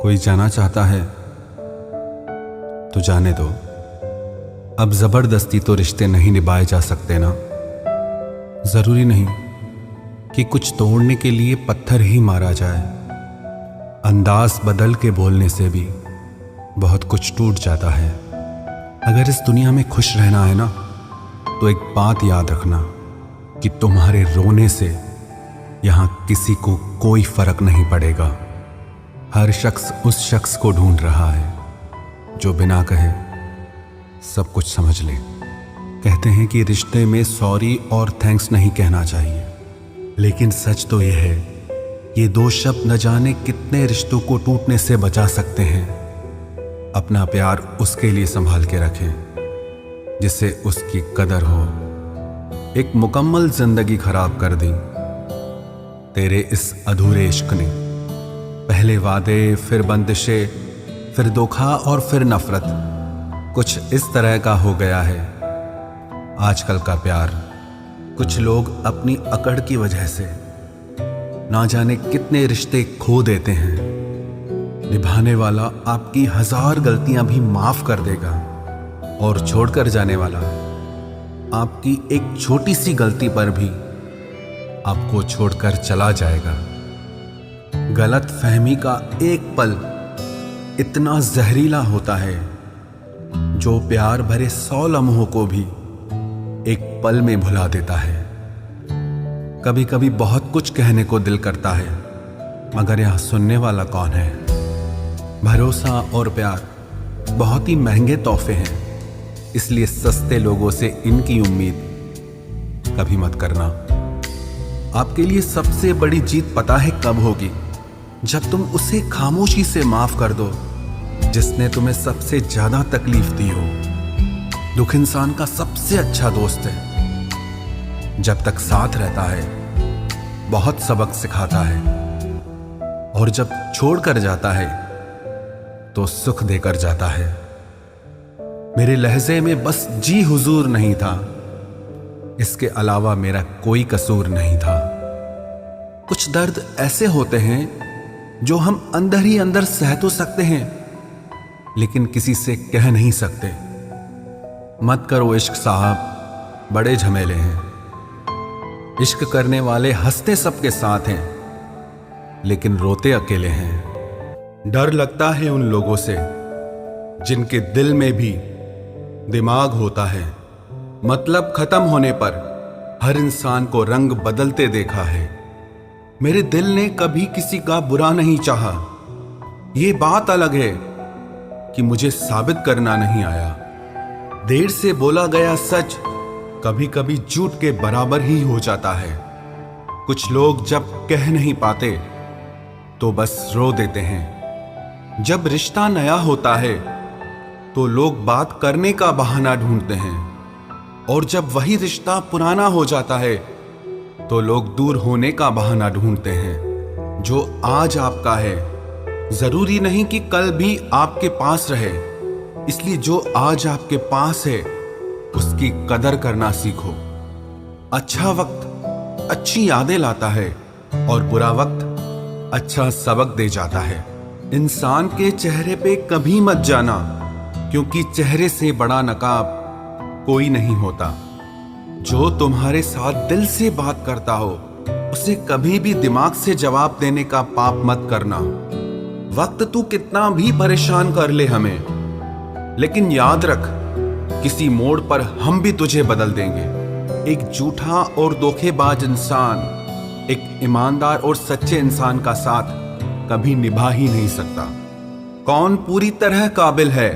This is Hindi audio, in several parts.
कोई जाना चाहता है तो जाने दो। अब जबरदस्ती तो रिश्ते नहीं निभाए जा सकते ना। जरूरी नहीं कि कुछ तोड़ने के लिए पत्थर ही मारा जाए। अंदाज बदल के बोलने से भी बहुत कुछ टूट जाता है। अगर इस दुनिया में खुश रहना है ना, तो एक बात याद रखना कि तुम्हारे रोने से यहां किसी को कोई फर्क नहीं पड़ेगा। हर शख्स उस शख्स को ढूंढ रहा है जो बिना कहे सब कुछ समझ ले। कहते हैं कि रिश्ते में सॉरी और थैंक्स नहीं कहना चाहिए, लेकिन सच तो यह है, ये दो शब्द न जाने कितने रिश्तों को टूटने से बचा सकते हैं। अपना प्यार उसके लिए संभाल के रखें जिससे उसकी कदर हो। एक मुकम्मल जिंदगी खराब कर दी तेरे इस अधूरे इश्क ने। पहले वादे, फिर बंदिशें, फिर धोखा और फिर नफरत। कुछ इस तरह का हो गया है आजकल का प्यार। कुछ लोग अपनी अकड़ की वजह से ना जाने कितने रिश्ते खो देते हैं। निभाने वाला आपकी 1000 गलतियां भी माफ कर देगा और छोड़कर जाने वाला आपकी एक छोटी सी गलती पर भी आपको छोड़कर चला जाएगा। गलत फहमी का एक पल इतना जहरीला होता है जो प्यार भरे 100 लम्हों को भी एक पल में भुला देता है। कभी कभी बहुत कुछ कहने को दिल करता है, मगर यहां सुनने वाला कौन है। भरोसा और प्यार बहुत ही महंगे तोहफे हैं, इसलिए सस्ते लोगों से इनकी उम्मीद कभी मत करना। आपके लिए सबसे बड़ी जीत पता है कब होगी? जब तुम उसे खामोशी से माफ कर दो जिसने तुम्हें सबसे ज्यादा तकलीफ दी हो। दुख इंसान का सबसे अच्छा दोस्त है। जब तक साथ रहता है बहुत सबक सिखाता है, और जब छोड़ कर जाता है तो सुख देकर जाता है। मेरे लहजे में बस जी हुजूर नहीं था, इसके अलावा मेरा कोई कसूर नहीं था। कुछ दर्द ऐसे होते हैं जो हम अंदर ही अंदर सह तो सकते हैं, लेकिन किसी से कह नहीं सकते। मत करो इश्क साहब, बड़े झमेले हैं। इश्क करने वाले हंसते सबके साथ हैं, लेकिन रोते अकेले हैं। डर लगता है उन लोगों से जिनके दिल में भी दिमाग होता है। मतलब खत्म होने पर हर इंसान को रंग बदलते देखा है। मेरे दिल ने कभी किसी का बुरा नहीं चाहा। ये बात अलग है कि मुझे साबित करना नहीं आया। देर से बोला गया सच कभी कभी झूठ के बराबर ही हो जाता है। कुछ लोग जब कह नहीं पाते तो बस रो देते हैं। जब रिश्ता नया होता है तो लोग बात करने का बहाना ढूंढते हैं, और जब वही रिश्ता पुराना हो जाता है तो लोग दूर होने का बहाना ढूंढते हैं। जो आज आपका है जरूरी नहीं कि कल भी आपके पास रहे, इसलिए जो आज आपके पास है उसकी कदर करना सीखो। अच्छा वक्त अच्छी यादें लाता है और बुरा वक्त अच्छा सबक दे जाता है। इंसान के चेहरे पे कभी मत जाना, क्योंकि चेहरे से बड़ा नकाब कोई नहीं होता। जो तुम्हारे साथ दिल से बात करता हो उसे कभी भी दिमाग से जवाब देने का पाप मत करना। वक्त तू कितना भी परेशान कर ले हमें, लेकिन याद रख किसी मोड़ पर हम भी तुझे बदल देंगे। एक झूठा और धोखेबाज इंसान एक ईमानदार और सच्चे इंसान का साथ कभी निभा ही नहीं सकता। कौन पूरी तरह काबिल है,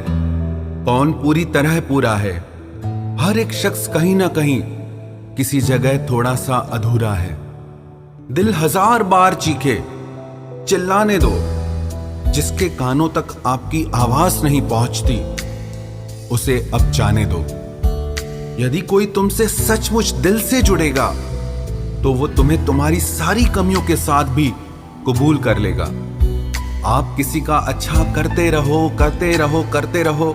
कौन पूरी तरह पूरा है? हर एक शख्स कहीं ना कहीं किसी जगह थोड़ा सा अधूरा है। दिल 1000 बार चीखे, चिल्लाने दो। जिसके कानों तक आपकी आवाज नहीं पहुंचती उसे अब जाने दो। यदि कोई तुमसे सचमुच दिल से जुड़ेगा तो वो तुम्हें तुम्हारी सारी कमियों के साथ भी कबूल कर लेगा। आप किसी का अच्छा करते रहो, करते रहो, करते रहो,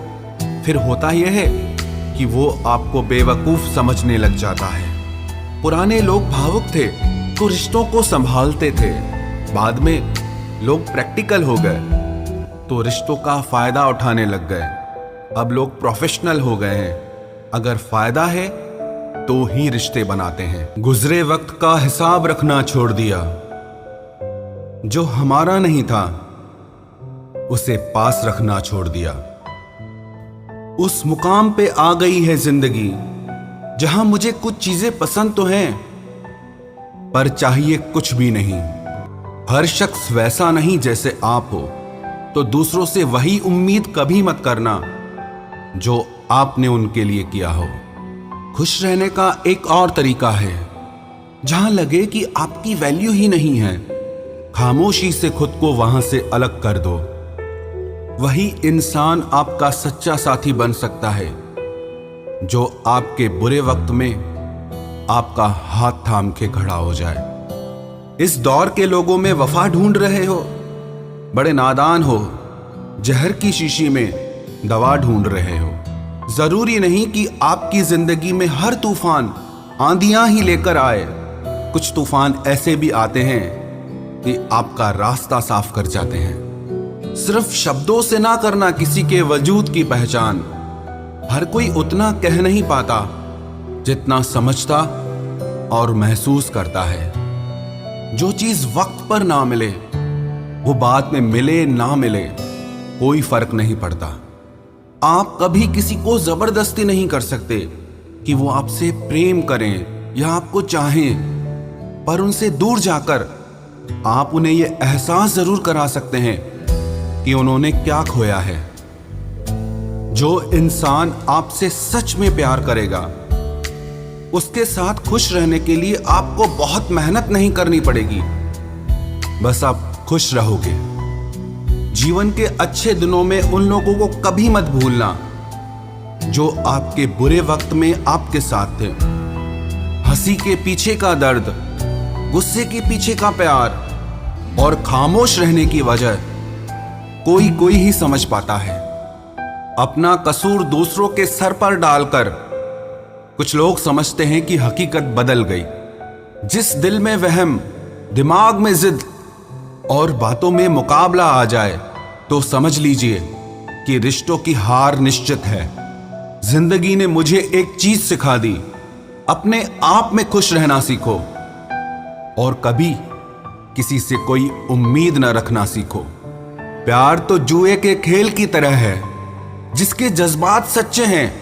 फिर होता यह है कि वो आपको बेवकूफ समझने लग जाता है। पुराने लोग भावुक थे तो रिश्तों को संभालते थे, बाद में लोग प्रैक्टिकल हो गए तो रिश्तों का फायदा उठाने लग गए। अब लोग प्रोफेशनल हो गए हैं। अगर फायदा है तो ही रिश्ते बनाते हैं। गुजरे वक्त का हिसाब रखना छोड़ दिया। जो हमारा नहीं था उसे पास रखना छोड़ दिया। उस मुकाम पे आ गई है जिंदगी जहां मुझे कुछ चीजें पसंद तो हैं, पर चाहिए कुछ भी नहीं। हर शख्स वैसा नहीं जैसे आप हो, तो दूसरों से वही उम्मीद कभी मत करना जो आपने उनके लिए किया हो। खुश रहने का एक और तरीका है, जहां लगे कि आपकी वैल्यू ही नहीं है, खामोशी से खुद को वहां से अलग कर दो। वही इंसान आपका सच्चा साथी बन सकता है जो आपके बुरे वक्त में आपका हाथ थाम के खड़ा हो जाए। इस दौर के लोगों में वफा ढूंढ रहे हो, बड़े नादान हो। जहर की शीशी में दवा ढूंढ रहे हो। जरूरी नहीं कि आपकी जिंदगी में हर तूफान आंधियां ही लेकर आए। कुछ तूफान ऐसे भी आते हैं कि आपका रास्ता साफ कर जाते हैं। सिर्फ शब्दों से ना करना किसी के वजूद की पहचान। हर कोई उतना कह नहीं पाता जितना समझता और महसूस करता है। जो चीज वक्त पर ना मिले वो बाद में मिले ना मिले कोई फर्क नहीं पड़ता। आप कभी किसी को जबरदस्ती नहीं कर सकते कि वो आपसे प्रेम करें या आपको चाहें, पर उनसे दूर जाकर आप उन्हें यह एहसास जरूर करा सकते हैं कि उन्होंने क्या खोया है। जो इंसान आपसे सच में प्यार करेगा उसके साथ खुश रहने के लिए आपको बहुत मेहनत नहीं करनी पड़ेगी, बस आप खुश रहोगे। जीवन के अच्छे दिनों में उन लोगों को कभी मत भूलना जो आपके बुरे वक्त में आपके साथ थे। हंसी के पीछे का दर्द, गुस्से के पीछे का प्यार और खामोश रहने की वजह कोई कोई ही समझ पाता है। अपना कसूर दूसरों के सर पर डालकर कुछ लोग समझते हैं कि हकीकत बदल गई। जिस दिल में वहम, दिमाग में जिद और बातों में मुकाबला आ जाए तो समझ लीजिए कि रिश्तों की हार निश्चित है। जिंदगी ने मुझे एक चीज सिखा दी, अपने आप में खुश रहना सीखो और कभी किसी से कोई उम्मीद न रखना सीखो। प्यार तो जुए के खेल की तरह है, जिसके जज्बात सच्चे हैं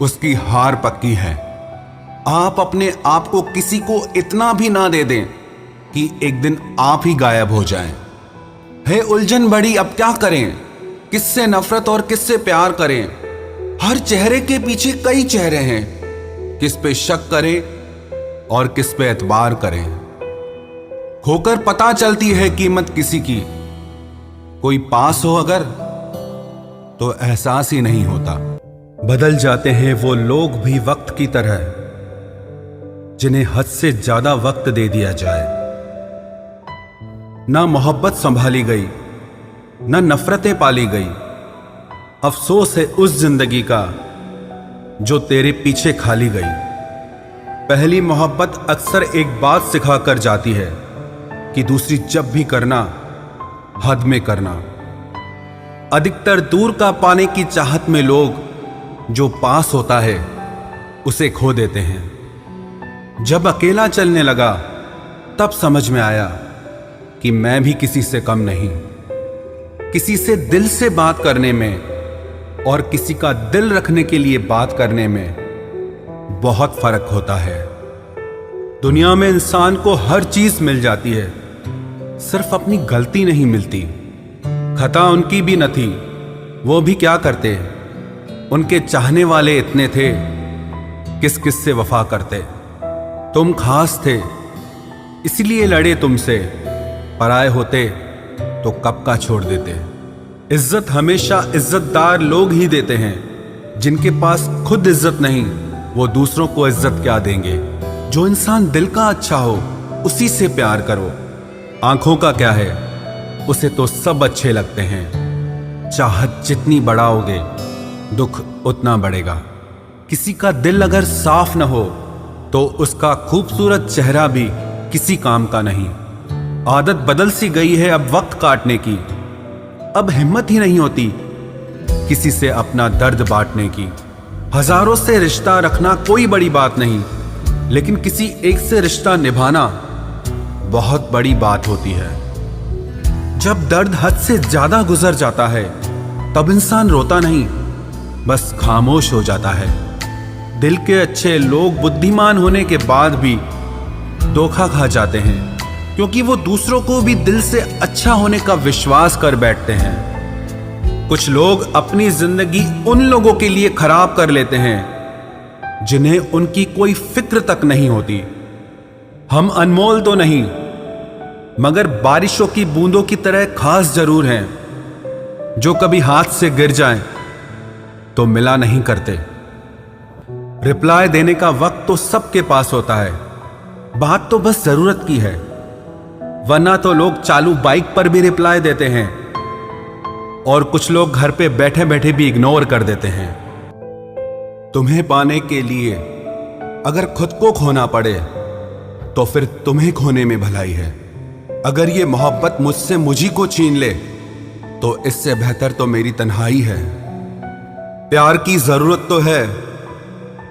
उसकी हार पक्की है। आप अपने आप को किसी को इतना भी ना दे दें कि एक दिन आप ही गायब हो जाएं। है उलझन बड़ी, अब क्या करें? किससे नफरत और किससे प्यार करें? हर चेहरे के पीछे कई चेहरे हैं, किस पे शक करें और किस पे एतबार करें। खोकर पता चलती है कीमत किसी की, कोई पास हो अगर तो एहसास ही नहीं होता। बदल जाते हैं वो लोग भी वक्त की तरह, जिन्हें हद से ज्यादा वक्त दे दिया जाए। ना मोहब्बत संभाली गई, ना नफरतें पाली गई। अफसोस है उस जिंदगी का जो तेरे पीछे खाली गई। पहली मोहब्बत अक्सर एक बात सिखा कर जाती है कि दूसरी जब भी करना हद में करना। अधिकतर दूर का पाने की चाहत में लोग जो पास होता है उसे खो देते हैं। जब अकेला चलने लगा तब समझ में आया कि मैं भी किसी से कम नहीं। किसी से दिल से बात करने में और किसी का दिल रखने के लिए बात करने में बहुत फर्क होता है। दुनिया में इंसान को हर चीज मिल जाती है, सिर्फ अपनी गलती नहीं मिलती। खता उनकी भी न थी, वो भी क्या करते। उनके चाहने वाले इतने थे, किस किस से वफा करते। तुम खास थे इसलिए लड़े तुमसे, पराए होते तो कब का छोड़ देते। इज्जत हमेशा इज्जतदार लोग ही देते हैं। जिनके पास खुद इज्जत नहीं वो दूसरों को इज्जत क्या देंगे। जो इंसान दिल का अच्छा हो उसी से प्यार करो। आंखों का क्या है, उसे तो सब अच्छे लगते हैं। चाहत जितनी बढ़ाओगे दुख उतना बढ़ेगा। किसी का दिल अगर साफ न हो तो उसका खूबसूरत चेहरा भी किसी काम का नहीं। आदत बदल सी गई है अब वक्त काटने की। अब हिम्मत ही नहीं होती किसी से अपना दर्द बांटने की। हजारों से रिश्ता रखना कोई बड़ी बात नहीं, लेकिन किसी एक से रिश्ता निभाना बहुत बड़ी बात होती है। जब दर्द हद से ज्यादा गुजर जाता है तब इंसान रोता नहीं, बस खामोश हो जाता है। दिल के अच्छे लोग बुद्धिमान होने के बाद भी धोखा खा जाते हैं, क्योंकि वो दूसरों को भी दिल से अच्छा होने का विश्वास कर बैठते हैं। कुछ लोग अपनी जिंदगी उन लोगों के लिए खराब कर लेते हैं जिन्हें उनकी कोई फिक्र तक नहीं होती। हम अनमोल तो नहीं, मगर बारिशों की बूंदों की तरह खास जरूर हैं, जो कभी हाथ से गिर जाएं तो मिला नहीं करते। रिप्लाई देने का वक्त तो सबके पास होता है, बात तो बस जरूरत की है। वरना तो लोग चालू बाइक पर भी रिप्लाई देते हैं और कुछ लोग घर पे बैठे बैठे भी इग्नोर कर देते हैं। तुम्हें पाने के लिए अगर खुद को खोना पड़े तो फिर तुम्हें खोने में भलाई है। अगर ये मोहब्बत मुझसे मुझी को छीन ले तो इससे बेहतर तो मेरी तन्हाई है। प्यार की जरूरत तो है,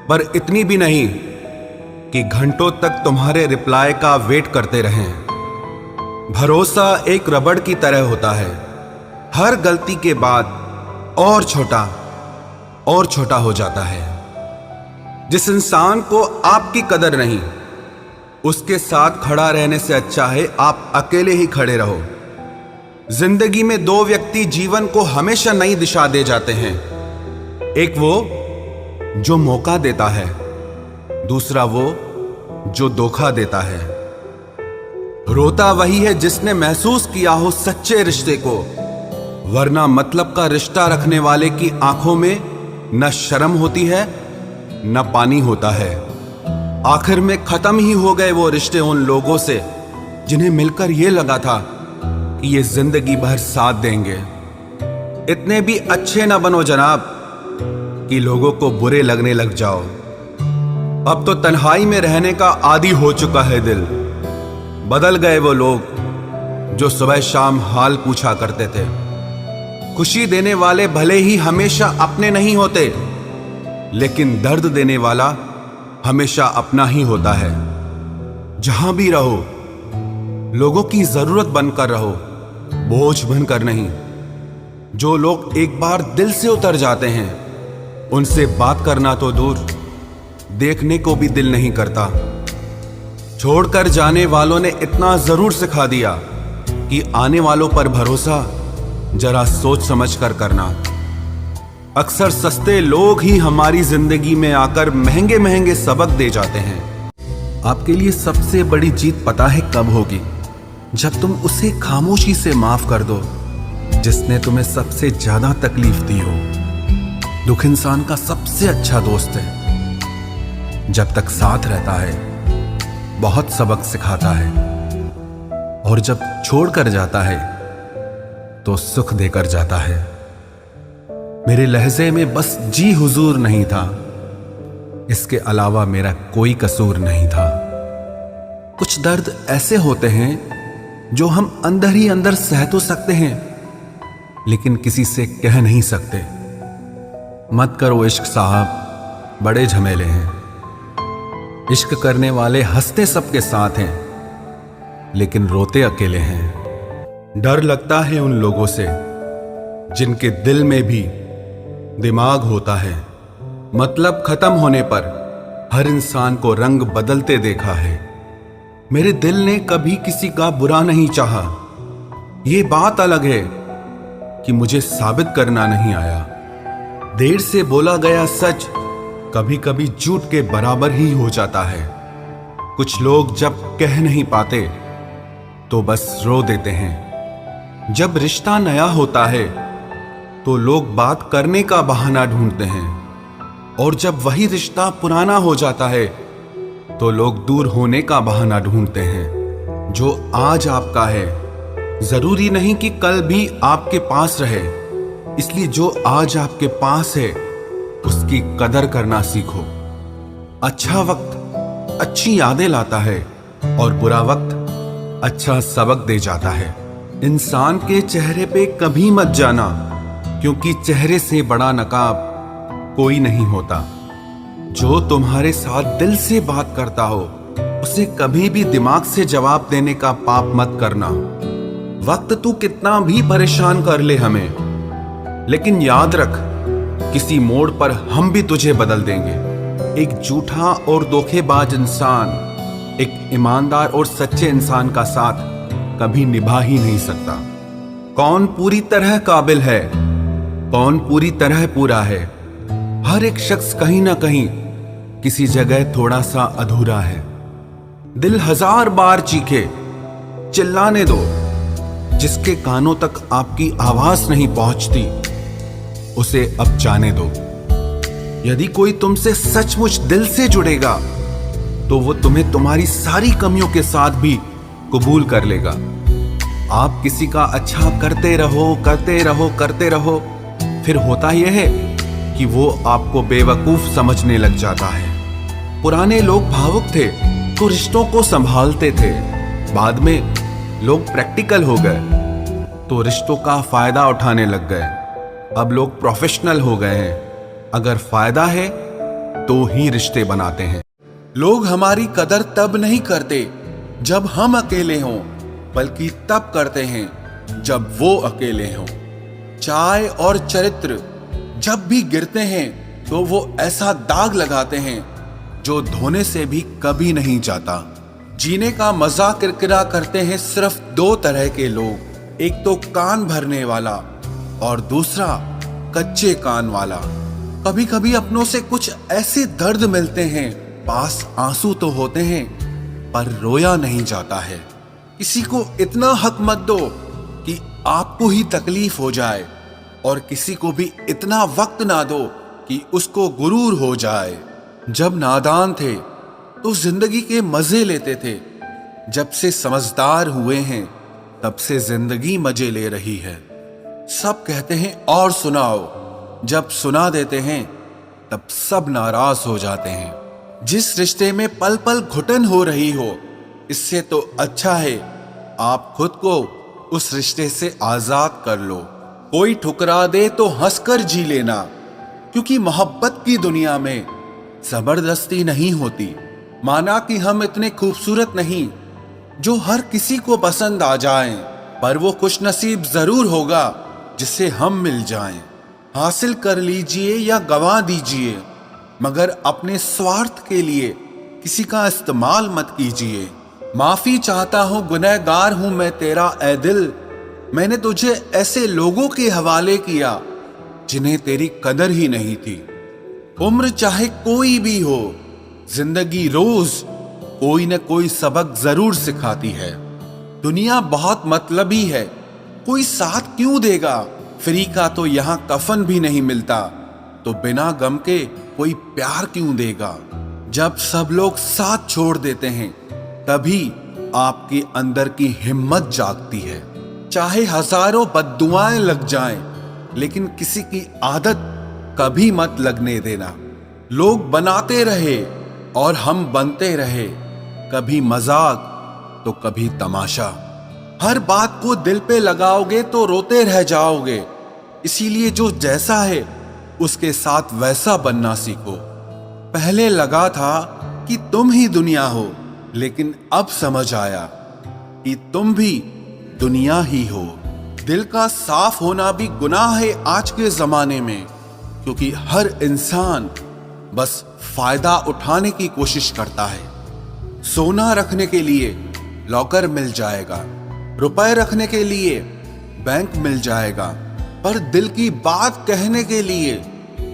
पर इतनी भी नहीं कि घंटों तक तुम्हारे रिप्लाई का वेट करते रहें। भरोसा एक रबड़ की तरह होता है, हर गलती के बाद और छोटा हो जाता है। जिस इंसान को आपकी कदर नहीं, उसके साथ खड़ा रहने से अच्छा है आप अकेले ही खड़े रहो। जिंदगी में दो व्यक्ति जीवन को हमेशा नई दिशा दे जाते हैं। एक वो जो मौका देता है, दूसरा वो जो धोखा देता है। रोता वही है जिसने महसूस किया हो सच्चे रिश्ते को, वरना मतलब का रिश्ता रखने वाले की आंखों में न शर्म होती है न पानी होता है। आखिर में खत्म ही हो गए वो रिश्ते उन लोगों से जिन्हें मिलकर ये लगा था कि ये जिंदगी भर साथ देंगे। इतने भी अच्छे ना बनो जनाब कि लोगों को बुरे लगने लग जाओ। अब तो तन्हाई में रहने का आदी हो चुका है दिल। बदल गए वो लोग जो सुबह शाम हाल पूछा करते थे। खुशी देने वाले भले ही हमेशा अपने नहीं होते, लेकिन दर्द देने वाला हमेशा अपना ही होता है। जहां भी रहो लोगों की जरूरत बनकर रहो, बोझ बनकर नहीं। जो लोग एक बार दिल से उतर जाते हैं उनसे बात करना तो दूर, देखने को भी दिल नहीं करता। छोड़कर जाने वालों ने इतना जरूर सिखा दिया कि आने वालों पर भरोसा जरा सोच समझ कर करना। अक्सर सस्ते लोग ही हमारी जिंदगी में आकर महंगे महंगे सबक दे जाते हैं। आपके लिए सबसे बड़ी जीत पता है कब होगी? जब तुम उसे खामोशी से माफ कर दो जिसने तुम्हें सबसे ज्यादा तकलीफ दी हो। दुख इंसान का सबसे अच्छा दोस्त है। जब तक साथ रहता है बहुत सबक सिखाता है, और जब छोड़ कर जाता है तो सुख देकर जाता है। मेरे लहजे में बस जी हुजूर नहीं था, इसके अलावा मेरा कोई कसूर नहीं था। कुछ दर्द ऐसे होते हैं जो हम अंदर ही अंदर सह तो सकते हैं, लेकिन किसी से कह नहीं सकते। मत करो इश्क साहब, बड़े झमेले हैं। इश्क करने वाले हंसते सबके साथ हैं, लेकिन रोते अकेले हैं। डर लगता है उन लोगों से जिनके दिल में भी दिमाग होता है। मतलब खत्म होने पर हर इंसान को रंग बदलते देखा है। मेरे दिल ने कभी किसी का बुरा नहीं चाहा। ये बात अलग है कि मुझे साबित करना नहीं आया। देर से बोला गया सच कभी कभी झूठ के बराबर ही हो जाता है। कुछ लोग जब कह नहीं पाते तो बस रो देते हैं। जब रिश्ता नया होता है तो लोग बात करने का बहाना ढूंढते हैं, और जब वही रिश्ता पुराना हो जाता है तो लोग दूर होने का बहाना ढूंढते हैं। जो आज आपका है जरूरी नहीं कि कल भी आपके पास रहे, इसलिए जो आज आपके पास है उसकी कदर करना सीखो। अच्छा वक्त अच्छी यादें लाता है और बुरा वक्त अच्छा सबक दे जाता है। इंसान के चेहरे पे कभी मत जाना, क्योंकि चेहरे से बड़ा नकाब कोई नहीं होता। जो तुम्हारे साथ दिल से बात करता हो उसे कभी भी दिमाग से जवाब देने का पाप मत करना। वक्त तू कितना भी परेशान कर ले हमें, लेकिन याद रख, किसी मोड़ पर हम भी तुझे बदल देंगे। एक झूठा और धोखेबाज इंसान एक ईमानदार और सच्चे इंसान का साथ कभी निभा ही नहीं सकता। कौन पूरी तरह काबिल है, कौन पूरी तरह पूरा है? हर एक शख्स कहीं ना कहीं किसी जगह थोड़ा सा अधूरा है। दिल 1000 बार चीखे, चिल्लाने दो। जिसके कानों तक आपकी आवाज नहीं पहुंचती उसे अब जाने दो। यदि कोई तुमसे सचमुच दिल से जुड़ेगा तो वो तुम्हें तुम्हारी सारी कमियों के साथ भी कबूल कर लेगा। आप किसी का अच्छा करते रहो, करते रहो, करते रहो, फिर होता यह है कि वो आपको बेवकूफ समझने लग जाता है। पुराने लोग भावुक थे तो रिश्तों को संभालते थे। बाद में लोग प्रैक्टिकल हो गए तो रिश्तों का फायदा उठाने लग गए। अब लोग प्रोफेशनल हो गए हैं। अगर फायदा है तो ही रिश्ते बनाते हैं। लोग हमारी कदर तब नहीं करते जब हम अकेले हों, बल्कि तब करते हैं जब वो अकेले हों। चाय और चरित्र जब भी गिरते हैं तो वो ऐसा दाग लगाते हैं जो धोने से भी कभी नहीं जाता। जीने का मजा किरकिरा करते हैं सिर्फ 2 तरह के लोग, एक तो कान भरने वाला और दूसरा कच्चे कान वाला। कभी कभी अपनों से कुछ ऐसे दर्द मिलते हैं, पास आंसू तो होते हैं पर रोया नहीं जाता है। किसी को इतना हक मत दो कि आपको ही तकलीफ हो जाए, और किसी को भी इतना वक्त ना दो कि उसको गुरूर हो जाए। जब नादान थे तो जिंदगी के मजे लेते थे, जब से समझदार हुए हैं तब से जिंदगी मजे ले रही है। सब कहते हैं और सुनाओ, जब सुना देते हैं तब सब नाराज हो जाते हैं। जिस रिश्ते में पल पल घुटन हो रही हो, इससे तो अच्छा है आप खुद को उस रिश्ते से आजाद कर लो। कोई ठुकरा दे तो हंसकर जी लेना, क्योंकि मोहब्बत की दुनिया में जबरदस्ती नहीं होती। माना कि हम इतने खूबसूरत नहीं जो हर किसी को पसंद आ जाएं, पर वो खुशनसीब जरूर होगा जिसे हम मिल जाएं। हासिल कर लीजिए या गंवा दीजिए, मगर अपने स्वार्थ के लिए किसी का इस्तेमाल मत कीजिए। माफी चाहता हूं, गुनहगार हूं मैं तेरा ए दिल। मैंने तुझे ऐसे लोगों के हवाले किया जिन्हें तेरी कदर ही नहीं थी। उम्र चाहे कोई भी हो, जिंदगी रोज कोई न कोई सबक जरूर सिखाती है। दुनिया बहुत मतलबी है, कोई साथ क्यों देगा? फ्री का तो यहाँ कफन भी नहीं मिलता, तो बिना गम के कोई प्यार क्यों देगा? जब सब लोग साथ छोड़ देते हैं तभी आपके अंदर की हिम्मत जागती है। चाहे हजारों बद्दुआएं लग जाएं, लेकिन किसी की आदत कभी मत लगने देना। लोग बनाते रहे और हम बनते रहे, कभी मजाक तो कभी तमाशा। हर बात को दिल पे लगाओगे तो रोते रह जाओगे। इसीलिए जो जैसा है उसके साथ वैसा बनना सीखो। पहले लगा था कि तुम ही दुनिया हो, लेकिन अब समझ आया कि तुम भी दुनिया ही हो। दिल का साफ होना भी गुनाह है आज के जमाने में, क्योंकि हर इंसान बस फायदा उठाने की कोशिश करता है। सोना रखने के लिए लॉकर मिल जाएगा, रुपए रखने के लिए बैंक मिल जाएगा, पर दिल की बात कहने के लिए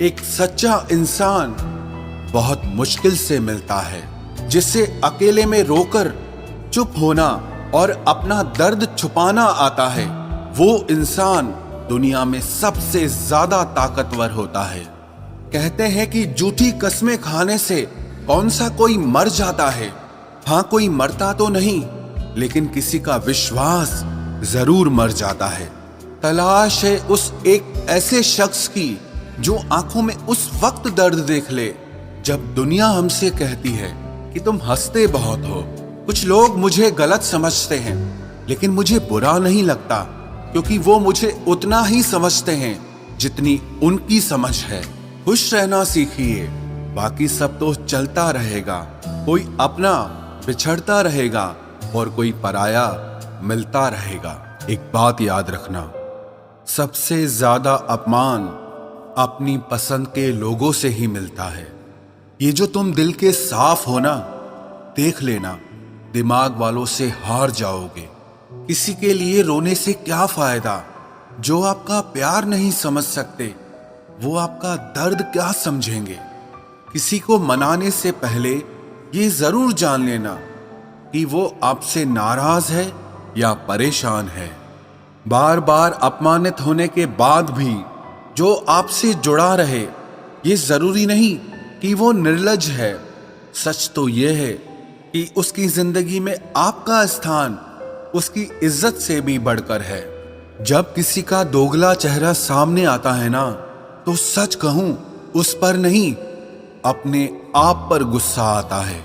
एक सच्चा इंसान बहुत मुश्किल से मिलता है। जिससे अकेले में रोकर चुप होना और अपना दर्द छुपाना आता है, वो इंसान दुनिया में सबसे ज्यादा ताकतवर होता है। कहते हैं कि झूठी कस्में खाने से कौन सा कोई मर जाता है। हाँ, कोई मरता तो नहीं, लेकिन किसी का विश्वास जरूर मर जाता है। तलाश है उस एक ऐसे शख्स की जो आंखों में उस वक्त दर्द देख ले जब दुनिया हमसे कहती है कि तुम हंसते बहुत हो। कुछ लोग मुझे गलत समझते हैं, लेकिन मुझे बुरा नहीं लगता, क्योंकि वो मुझे उतना ही समझते हैं जितनी उनकी समझ है। खुश रहना सीखिए, बाकी सब तो चलता रहेगा। कोई अपना बिछड़ता रहेगा और कोई पराया मिलता रहेगा। एक बात याद रखना, सबसे ज्यादा अपमान अपनी पसंद के लोगों से ही मिलता है। ये जो तुम दिल के साफ हो ना, देख लेना दिमाग वालों से हार जाओगे। किसी के लिए रोने से क्या फायदा? जो आपका प्यार नहीं समझ सकते, वो आपका दर्द क्या समझेंगे? किसी को मनाने से पहले ये जरूर जान लेना कि वो आपसे नाराज है या परेशान है। बार बार अपमानित होने के बाद भी जो आपसे जुड़ा रहे, ये जरूरी नहीं कि वो निर्लज है। सच तो ये है कि उसकी जिंदगी में आपका स्थान उसकी इज्जत से भी बढ़कर है। जब किसी का दोगला चेहरा सामने आता है ना, तो सच कहूं, उस पर नहीं, अपने आप पर गुस्सा आता है।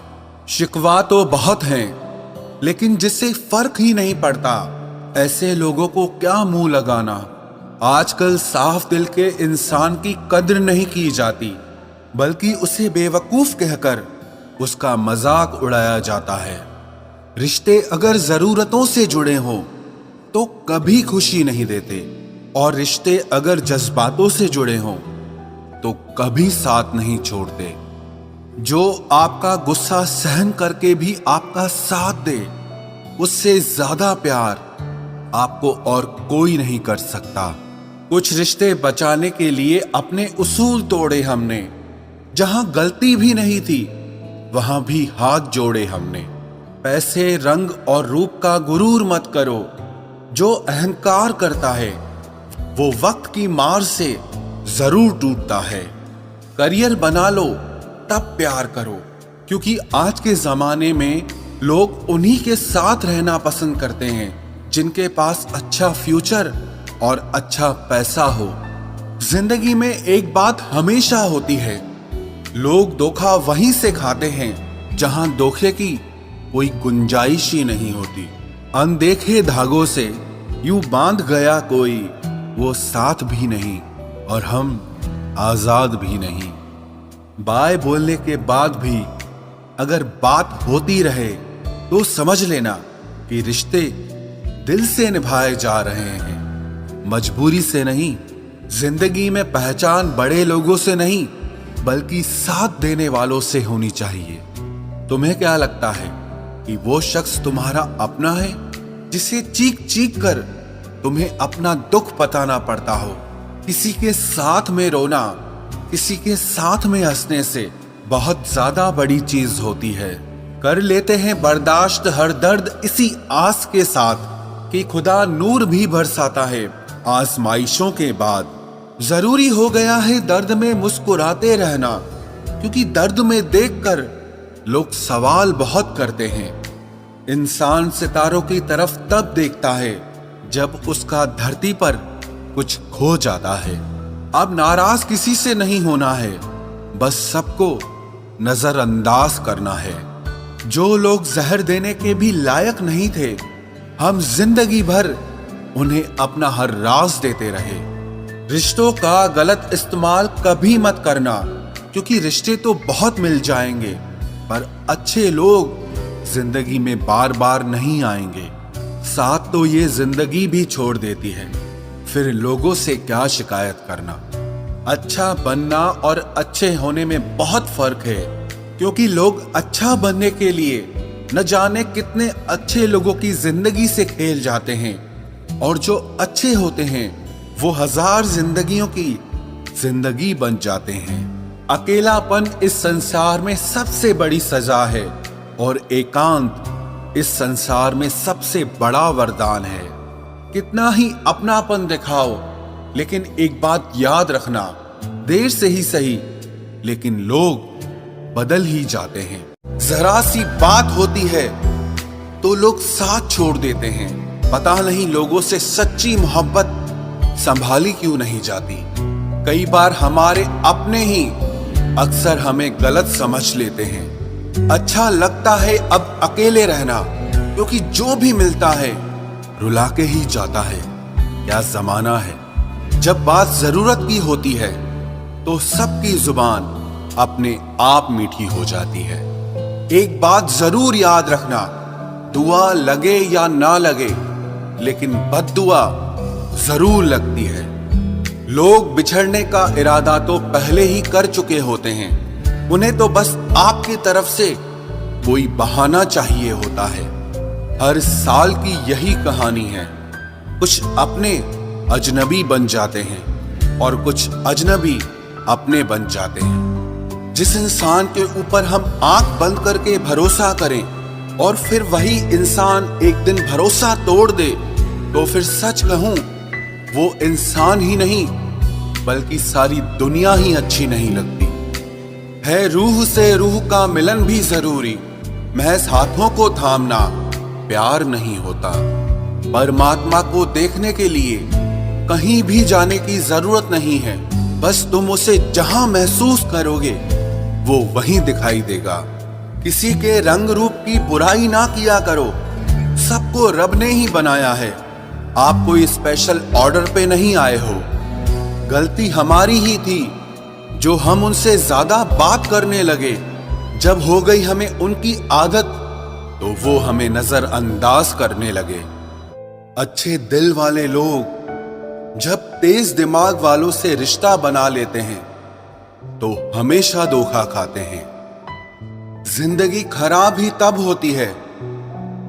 शिकवा तो बहुत हैं, लेकिन जिससे फर्क ही नहीं पड़ता, ऐसे लोगों को क्या मुंह लगाना। आजकल साफ दिल के इंसान की कद्र नहीं की जाती, बल्कि उसे बेवकूफ कहकर उसका मजाक उड़ाया जाता है। रिश्ते अगर जरूरतों से जुड़े हों तो कभी खुशी नहीं देते, और रिश्ते अगर जज्बातों से जुड़े हों तो कभी साथ नहीं छोड़ते। जो आपका गुस्सा सहन करके भी आपका साथ दे, उससे ज्यादा प्यार आपको और कोई नहीं कर सकता। कुछ रिश्ते बचाने के लिए अपने उसूल तोड़े हमने। जहां गलती भी नहीं थी, वहां भी हाथ जोड़े हमने। पैसे, रंग और रूप का गुरूर मत करो। जो अहंकार करता है वो वक्त की मार से जरूर टूटता है। करियर बना लो तब प्यार करो, क्योंकि आज के जमाने में लोग उन्हीं के साथ रहना पसंद करते हैं जिनके पास अच्छा फ्यूचर और अच्छा पैसा हो। जिंदगी में एक बात हमेशा होती है, लोग धोखा वहीं से खाते हैं जहां धोखे की कोई गुंजाइश ही नहीं होती। अनदेखे धागों से यूं बांध गया कोई, वो साथ भी नहीं और हम आजाद भी नहीं। बाय बोलने के बाद भी अगर बात होती रहे तो समझ लेना कि रिश्ते दिल से निभाए जा रहे हैं, मजबूरी से नहीं। जिंदगी में पहचान बड़े लोगों से नहीं, बल्कि साथ देने वालों से होनी चाहिए। तुम्हें क्या लगता है कि वो शख्स तुम्हारा अपना है, जिसे चीख चीख कर तुम्हें अपना दुख बताना पड़ता हो? किसी के साथ में रोना, किसी के साथ में हंसने से बहुत ज्यादा बड़ी चीज होती है। कर लेते हैं बर्दाश्त हर दर्द इसी आस के साथ कि खुदा नूर भी बरसाता है आजमाइशों के बाद। जरूरी हो गया है दर्द में मुस्कुराते रहना, क्योंकि दर्द में देखकर लोग सवाल बहुत करते हैं। इंसान सितारों की तरफ तब देखता है जब उसका धरती पर कुछ खो जाता है। अब नाराज किसी से नहीं होना है, बस सबको नजरअंदाज करना है। जो लोग जहर देने के भी लायक नहीं थे, हम जिंदगी भर उन्हें अपना हर राज देते रहे। रिश्तों का गलत इस्तेमाल कभी मत करना, क्योंकि रिश्ते तो बहुत मिल जाएंगे, पर अच्छे लोग जिंदगी में बार बार नहीं आएंगे। साथ तो ये जिंदगी भी छोड़ देती है, फिर लोगों से क्या शिकायत करना। अच्छा बनना और अच्छे होने में बहुत फर्क है, क्योंकि लोग अच्छा बनने के लिए न जाने कितने अच्छे लोगों की जिंदगी से खेल जाते हैं, और जो अच्छे होते हैं वो हजार जिंदगियों की जिंदगी बन जाते हैं। अकेलापन इस संसार में सबसे बड़ी सजा है, और एकांत इस संसार में सबसे बड़ा वरदान है। कितना ही अपनापन दिखाओ, लेकिन एक बात याद रखना, देर से ही सही, लेकिन लोग बदल ही जाते हैं। जरा सी बात होती है तो लोग साथ छोड़ देते हैं। पता नहीं लोगों से सच्ची मोहब्बत संभाली क्यों नहीं जाती। कई बार हमारे अपने ही अक्सर हमें गलत समझ लेते हैं। अच्छा लगता है अब अकेले रहना, क्योंकि जो भी मिलता है रुला के ही जाता है। क्या जमाना है। जब बात जरूरत की होती है तो सबकी जुबान अपने आप मीठी हो जाती है। एक बात जरूर याद रखना, दुआ लगे या ना लगे, लेकिन बद्दुआ जरूर लगती है। लोग बिछड़ने का इरादा तो पहले ही कर चुके होते हैं, उन्हें तो बस आपकी तरफ से कोई बहाना चाहिए होता है। हर साल की यही कहानी है। कुछ अपने अजनबी बन जाते हैं और कुछ अजनबी अपने बन जाते हैं। जिस इंसान के ऊपर हम आंख बंद करके भरोसा करें और फिर वही इंसान एक दिन भरोसा तोड़ दे, तो फिर सच कहूं वो इंसान ही नहीं बल्कि सारी दुनिया ही अच्छी नहीं लगती है। रूह से रूह का मिलन भी जरूरी, महज हाथों को थामना प्यार नहीं होता। परमात्मा को देखने के लिए कहीं भी जाने की जरूरत नहीं है, बस तुम उसे जहां महसूस करोगे वो वहीं दिखाई देगा। किसी के रंग रूप की बुराई ना किया करो, सबको रब ने ही बनाया है। आप कोई स्पेशल ऑर्डर पे नहीं आए हो। गलती हमारी ही थी जो हम उनसे ज्यादा बात करने लगे। जब हो गई हमें उनकी आदत तो वो हमें नजरअंदाज करने लगे। अच्छे दिल वाले लोग जब तेज दिमाग वालों से रिश्ता बना लेते हैं तो हमेशा धोखा खाते हैं। जिंदगी खराब ही तब होती है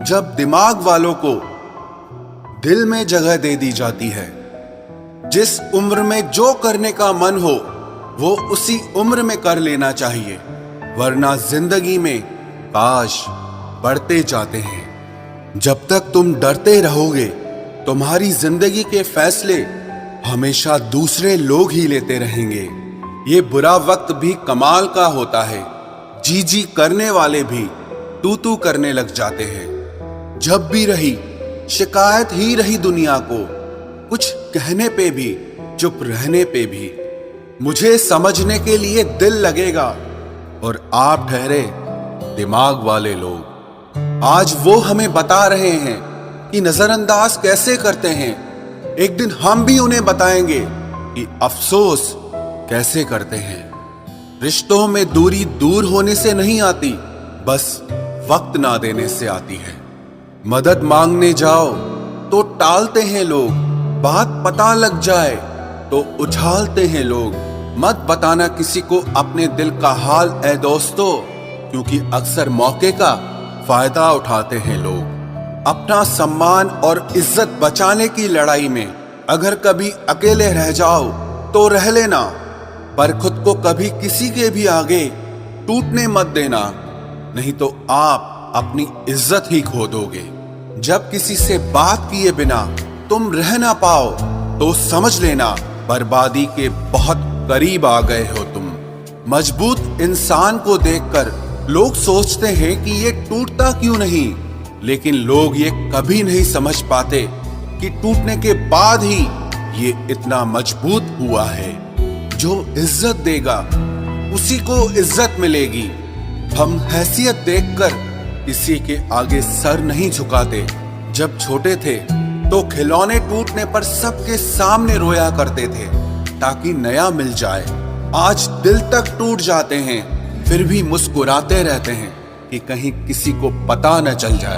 जब दिमाग वालों को दिल में जगह दे दी जाती है। जिस उम्र में जो करने का मन हो वो उसी उम्र में कर लेना चाहिए, वरना जिंदगी में काश बढ़ते जाते हैं। जब तक तुम डरते रहोगे तुम्हारी जिंदगी के फैसले हमेशा दूसरे लोग ही लेते रहेंगे। ये बुरा वक्त भी कमाल का होता है, जी जी करने वाले भी तू तू करने लग जाते हैं। जब भी रही शिकायत ही रही दुनिया को, कुछ कहने पे भी चुप रहने पे भी। मुझे समझने के लिए दिल लगेगा और आप ठहरे दिमाग वाले लोग। आज वो हमें बता रहे हैं कि नजरअंदाज कैसे करते हैं। एक दिन हम भी उन्हें बताएंगे कि अफसोस कैसे करते हैं। रिश्तों में दूरी दूर होने से नहीं आती, बस वक्त ना देने से आती है। मदद मांगने जाओ तो टालते हैं लोग, बात पता लग जाए तो उछालते हैं लोग। मत बताना किसी को अपने दिल का हाल ऐ दोस्तों, क्योंकि अक्सर मौके का फायदा उठाते हैं लोग। अपना सम्मान और इज्जत बचाने की लड़ाई में अगर कभी अकेले रह जाओ तो रह लेना, पर खुद को कभी किसी के भी आगे टूटने मत देना, नहीं तो आप अपनी इज्जत ही खो दोगे। जब किसी से बात किए बिना तुम रह ना पाओ तो समझ लेना बर्बादी के बहुत करीब आ गए हो तुम। मजबूत इंसान को देखकर लोग सोचते हैं कि ये टूटता क्यों नहीं, लेकिन लोग ये कभी नहीं समझ पाते कि टूटने के बाद ही ये इतना मजबूत हुआ है। जो इज्जत देगा उसी को इज्जत मिलेगी। हम हैसियत देखकर किसी के आगे सर नहीं झुकाते। जब छोटे थे तो खिलौने टूटने पर सबके सामने रोया करते थे ताकि नया मिल जाए। आज दिल तक टूट जाते हैं फिर भी मुस्कुराते रहते हैं कि कहीं किसी को पता न चल जाए।